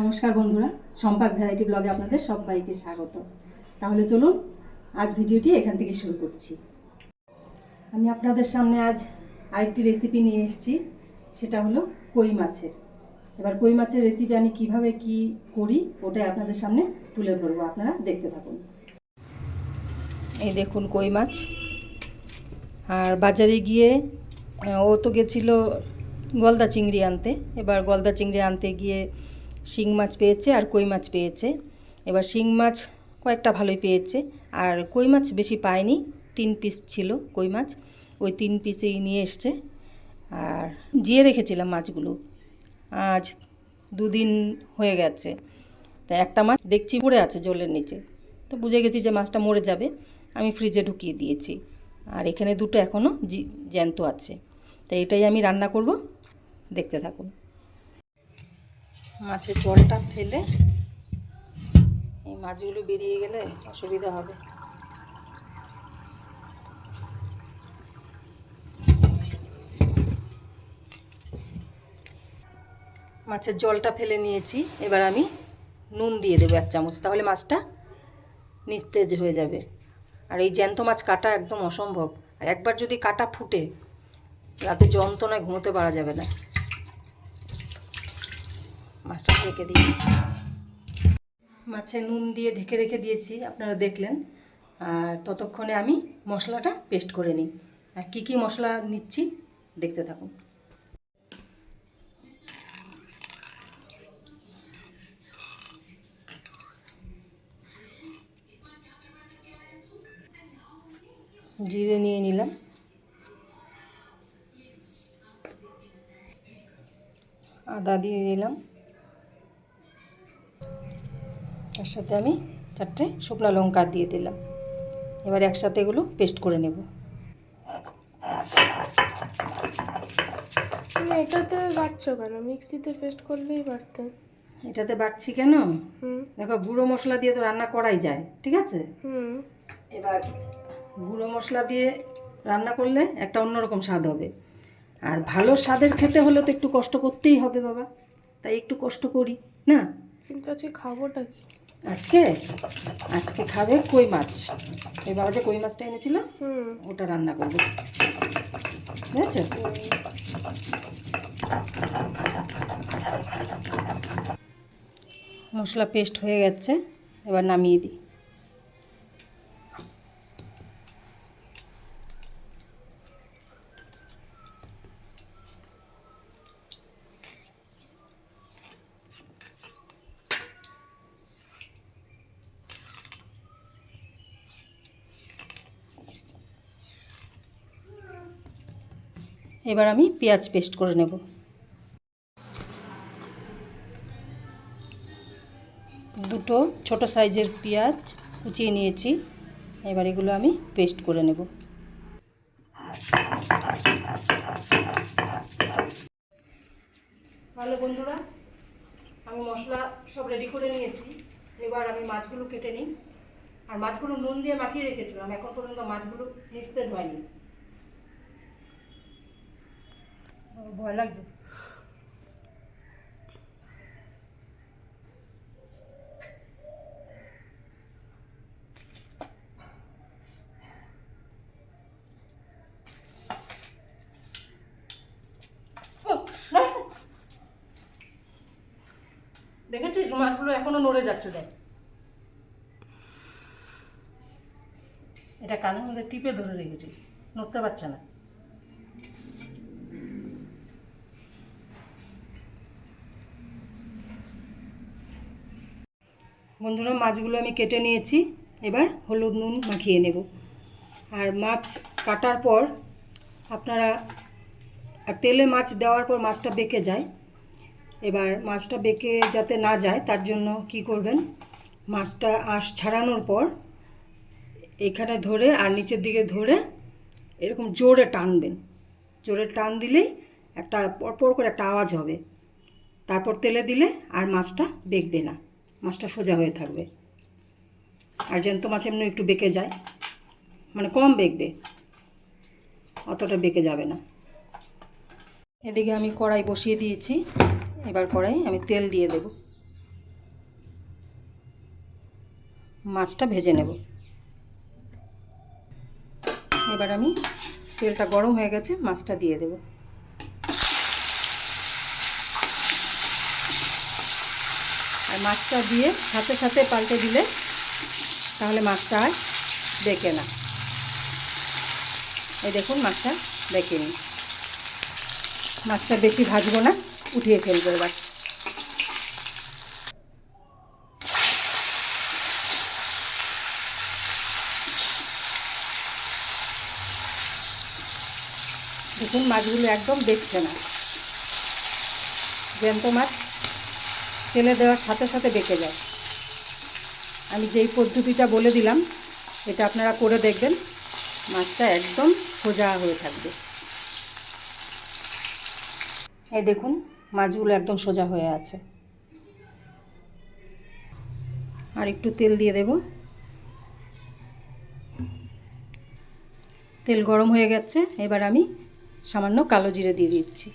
নমস্কার বন্ধুরা, সম্পাস ভ্যারাইটি ব্লগে আপনাদের সবাইকে স্বাগত। তাহলে চলুন আজ ভিডিওটি এখান থেকে শুরু করছি। আমি আপনাদের সামনে আজ আরেকটি রেসিপি নিয়ে এসেছি, সেটা হলো কই মাছের। এবার কই মাছের রেসিপি আমি কিভাবে কি করি ওটাই আপনাদের সামনে তুলে ধরবো, আপনারা দেখতে থাকুন। এই দেখুন কই মাছ। আর বাজারে গিয়ে ও তো গেছিলো গলদা চিংড়ি আনতে। এবার গলদা চিংড়ি আনতে গিয়ে শিং মাছ পেয়েছে আর কই মাছ পেয়েছে। এবার শিং মাছ কয়েকটা ভালোই পেয়েছে, আর কই মাছ বেশি পায়নি, 3 পিস ছিল কই মাছ, ওই 3 পিসেই নিয়ে এসছে। আর জিয়ে রেখেছিলাম মাছগুলো, আজ 2 দিন হয়ে গেছে। তা একটা মাছ দেখছি পড়ে আছে জলের নিচে, তো বুঝে গেছি যে মাছটা মরে যাবে, আমি ফ্রিজে ঢুকিয়ে দিয়েছি। আর এখানে দুটো এখনও জ্যান্ত আছে, তাই এটাই আমি রান্না করব, দেখতে থাকুন। মাছের জলটা ফেলে এই মাছগুলো বেরিয়ে গেলে অসুবিধা হবে। মাছের জলটা ফেলে নিয়েছি, এবার আমি নুন দিয়ে দেবো 1 চামচ, তাহলে মাছটা নিস্তেজ হয়ে যাবে। আর এই জ্যান্ত মাছ কাটা একদম অসম্ভব, আর একবার যদি কাটা ফুটে রাতে যন্ত্রণায় ঘুমোতে পারা যাবে না। মাছটা ঢেকে দিই, মাছে নুন দিয়ে ঢেকে রেখে দিয়েছি, আপনারা দেখলেন। আর ততক্ষণে আমি মশলাটা পেস্ট করে নিই। আর কি কি মশলা নিচ্ছি দেখতে থাকুন। জিরে নিয়ে নিলাম, আদা দিয়ে দিলাম, তার সাথে আমি 4টে শুকনো লঙ্কা দিয়ে দিলাম। এবার একসাথে এগুলো পেস্ট করে নেব। এটাতে বাটছো কেন? মিক্সিতে পেস্ট করলেই বাটতে। এটাতে বাটছি কেন? দেখো, গুঁড়ো মশলা দিয়ে তো রান্না করাই যায়, ঠিক আছে। এবার গুঁড়ো মশলা দিয়ে রান্না করলে একটা অন্যরকম স্বাদ হবে। আর ভালো স্বাদের খেতে হলে তো একটু কষ্ট করতেই হবে বাবা, তাই একটু কষ্ট করি না। কিন্তু আজকে খাবোটা কি? আজকে খাবে কই মাছ। ওই বাবা যে কই মাছটা এনেছিল ওটা রান্না করবে, বুঝেছ। মশলা পেস্ট হয়ে গেছে, এবার নামিয়ে দিই। এবার আমি পেঁয়াজ পেস্ট করে নেব। দুটো ছোট সাইজের পেঁয়াজ কুচিয়ে নিয়েছি, এবার এগুলো আমি পেস্ট করে নেব। ভালো বন্ধুরা, আমি মশলা সব রেডি করে নিয়েছি। এবার আমি মাছগুলো কেটে নিই। আর মাছগুলো নুন দিয়ে মাখিয়ে রেখেছিলাম, এখন পর্যন্ত মাছগুলো নিস্তেজ হয়নি। ভয় লাগছে। দেখেছিস মাছগুলো এখনো নড়ে যাচ্ছে, দেখ। এটা কানের মধ্যে টিপে ধরে রেখেছি, নড়তে পারছে না। বন্ধুরা, মাছগুলো আমি কেটে নিয়েছি, এবার হলুদ নুন মাখিয়ে নেব। আর মাছ কাটার পর আপনারা, তেলে মাছ দেওয়ার পর মাছটা বেঁকে যায়। এবার মাছটা বেঁকে যাতে না যায় তার জন্য কি করবেন, মাছটা আঁশ ছাড়ানোর পর এখানে ধরে আর নিচের দিকে ধরে এরকম জোরে টানবেন। জোরে টান দিলেই একটা পরপর করে একটা আওয়াজ হবে। তারপর তেলে দিলে আর মাছটা বেঁকবে না, মাছটা সোজা হয়ে থাকবে। আর জ্যান্ত মাছ এমনি একটু বেঁকে যায়, মানে কম বেঁকবে, অতটা বেঁকে যাবে না। এদিকে আমি কড়াই বসিয়ে দিয়েছি, এবার কড়াই আমি তেল দিয়ে দেব। মাছটা ভেজে নেব। এবার আমি তেলটা গরম হয়ে গেছে, মাছটা দিয়ে দেব। আর মাছটা দিয়ে সাথে সাথে পাল্টে দিলে তাহলে মাছটা আর বেঁকে না। এই দেখুন মাছটা বেঁকে নিই। মাছটা বেশি ভাজবো না, উঠিয়ে ফেলবো এবার। দেখুন মাছগুলো একদম বেঁকছে না। জ্যান্ত মাছ তেলে দেওয়ার সাথে সাথে বেঁকে যায়। আমি যেই পদ্ধতিটা বলে দিলাম এটা আপনারা করে দেখবেন, মাছটা একদম সোজা হয়ে থাকবে। এই দেখুন মাছগুলো একদম সোজা হয়ে আছে। আর একটু তেল দিয়ে দেব। তেল গরম হয়ে গেছে, এবার আমি সামান্য কালো জিরে দিয়ে দিচ্ছি।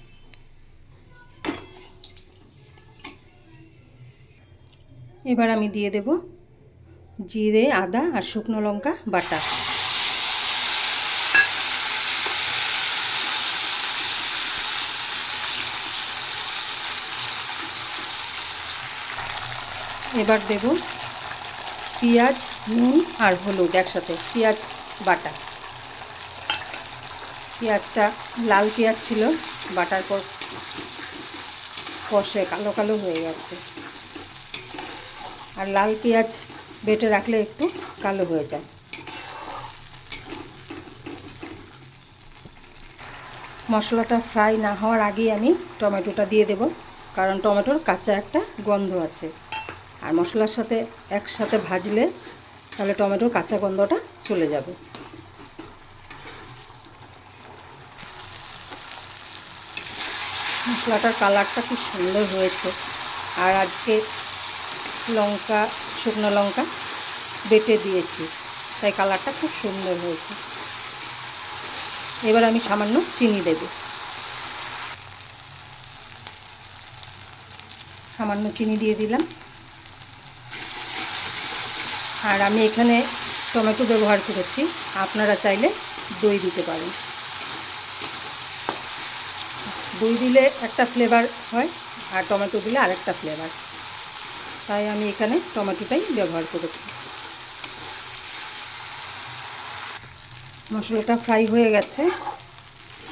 এবার আমি দিয়ে দেব জিরে, আদা আর শুকনো লঙ্কা বাটা। এবার দেব পেঁয়াজ, নুন আর হলুদ একসাথে, পেঁয়াজ বাটা। পেঁয়াজটা লাল পেঁয়াজ ছিল, বাটার পর কষে কালো কালো হয়ে গেছে। আর লাল পেঁয়াজ বেটে রাখলে একটু কালো হয়ে যায়। মশলাটা ফ্রাই না হওয়ার আগেই আমি টমেটোটা দিয়ে দেব, কারণ টমেটোর কাঁচা একটা গন্ধ আছে। আর মশলার সাথে একসাথে ভাজলে তাহলে টমেটোর কাঁচা গন্ধটা চলে যাবে। মশলাটার কালারটা খুব সুন্দর হয়েছে। আর আজকে লঙ্কা, শুকনো লঙ্কা বেটে দিয়েছি, তাই কালারটা খুব সুন্দর হয়েছে। এবার আমি সামান্য চিনি দেব। সামান্য চিনি দিয়ে দিলাম। আর আমি এখানে টমেটো ব্যবহার করেছি, আপনারা চাইলে দই দিতে পারেন। দই দিলে একটা ফ্লেভার হয়, আর টমেটো দিলে আরেকটা ফ্লেভার, তাই আমি এখানে টমেটোটাই ব্যবহার করেছি। মশলাটা ফ্রাই হয়ে গেছে,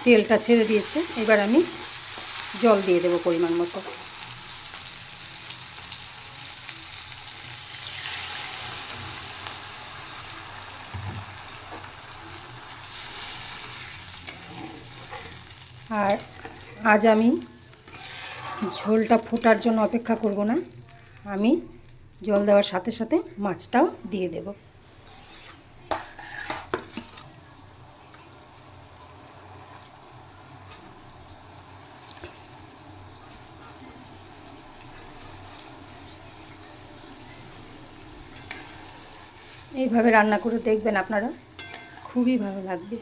তেলটা ছেড়ে দিয়েছে। এবার আমি জল দিয়ে দেবো পরিমাণ মতো। আর আজ আমি ঝোলটা ফোটার জন্য অপেক্ষা করব না, আমি জল দেওয়ার সাথে সাথে মাছটাও দিয়ে দেব। এইভাবে রান্না করে দেখবেন আপনারা, খুবই ভালো লাগবে।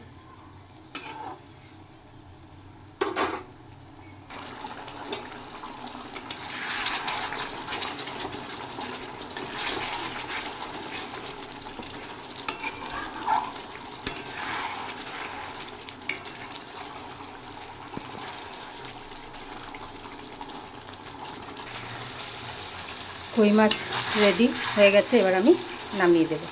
কই মাছ রেডি হয়ে গেছে, এবার আমি নামিয়ে দেব।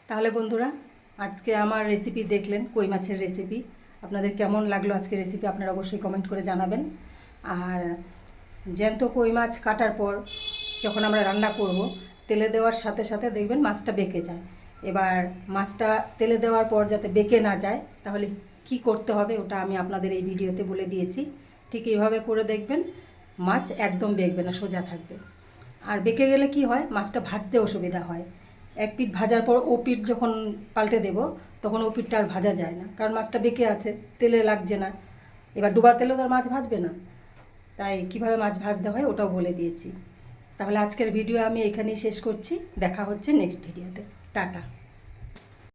তাহলে বন্ধুরা, আজকে আমার রেসিপি দেখলেন, কই মাছের রেসিপি। আপনাদের কেমন লাগলো আজকের রেসিপি আপনারা অবশ্যই কমেন্ট করে জানাবেন। আর জ্যান্ত কই মাছ কাটার পর যখন আমরা রান্না করব, তেলে দেওয়ার সাথে সাথে দেখবেন মাছটা বেঁকে যায়। এবার মাছটা তেলে দেওয়ার পর যাতে বেঁকে না যায়, তাহলে কি করতে হবে ওটা আমি আপনাদের এই ভিডিওতে বলে দিয়েছি। ঠিক এইভাবে করে দেখবেন, মাছ একদম বেঁকবে না, সোজা থাকবে। আর বেঁকে গেলে কি হয়, মাছটা ভাজতে অসুবিধা হয়। এক পিঠ ভাজার পর ও পিঠ যখন পাল্টে দেব, তখন ও পিঠটা আর ভাজা যায় না, কারণ মাছটা বেঁকে আছে, তেলে লাগছে না। এবার ডুবা তেলে তো আর মাছ ভাজবে না, তাই কিভাবে মাছ ভাজতে হয় ওটাও বলে দিয়েছি। তাহলে আজকের ভিডিও আমি এখানেই শেষ করছি। দেখা হচ্ছে নেক্সট ভিডিওতে। টাটা।